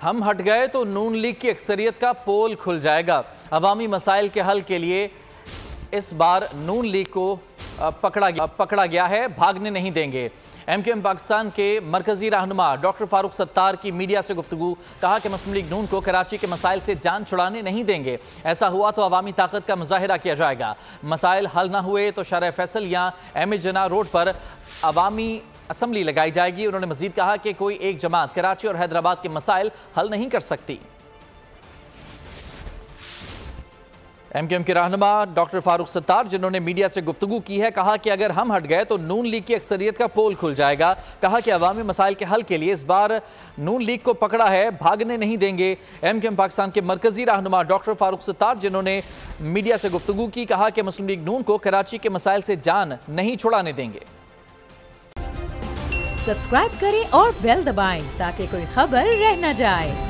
हम हट गए तो नून लीग की अक्सरियत का पोल खुल जाएगा। अवामी मसाइल के हल के लिए इस बार नून लीग को पकड़ा गया है, भागने नहीं देंगे। एमकेएम पाकिस्तान के मरकजी रहनुमा डॉक्टर फारूक सत्तार की मीडिया से गुफ्तगू, कहा कि मुस्लिम लीग नून को कराची के मसाइल से जान छुड़ाने नहीं देंगे। ऐसा हुआ तो अवामी ताकत का मुजाहिरा किया जाएगा। मसाइल हल ना हुए तो शारा फैसल या एम जना रोड पर अवामी असम्बली लगाई जाएगी। उन्होंने मजीद कहा कि कोई एक जमात कराची और हैदराबाद के मसाइल हल नहीं कर सकती। एमकेएम के रहनुमा डॉक्टर फारूक सत्तार, जिन्होंने मीडिया से गुफ्तगू की है, कहा कि अगर हम हट गए तो नून लीग की अक्सरियत का पोल खुल जाएगा। कहा कि अवामी मसाइल के हल के लिए इस बार नून लीग को पकड़ा है, भागने नहीं देंगे। एमकेएम पाकिस्तान के मरकजी रहनुमा डॉक्टर फारूक सत्तार, जिन्होंने मीडिया से गुफ्तगू की, कहा कि मुस्लिम लीग नून को कराची के मसाइल से जान नहीं छुड़ाने देंगे। सब्सक्राइब करें और बेल दबाएं ताकि कोई खबर रह न जाए।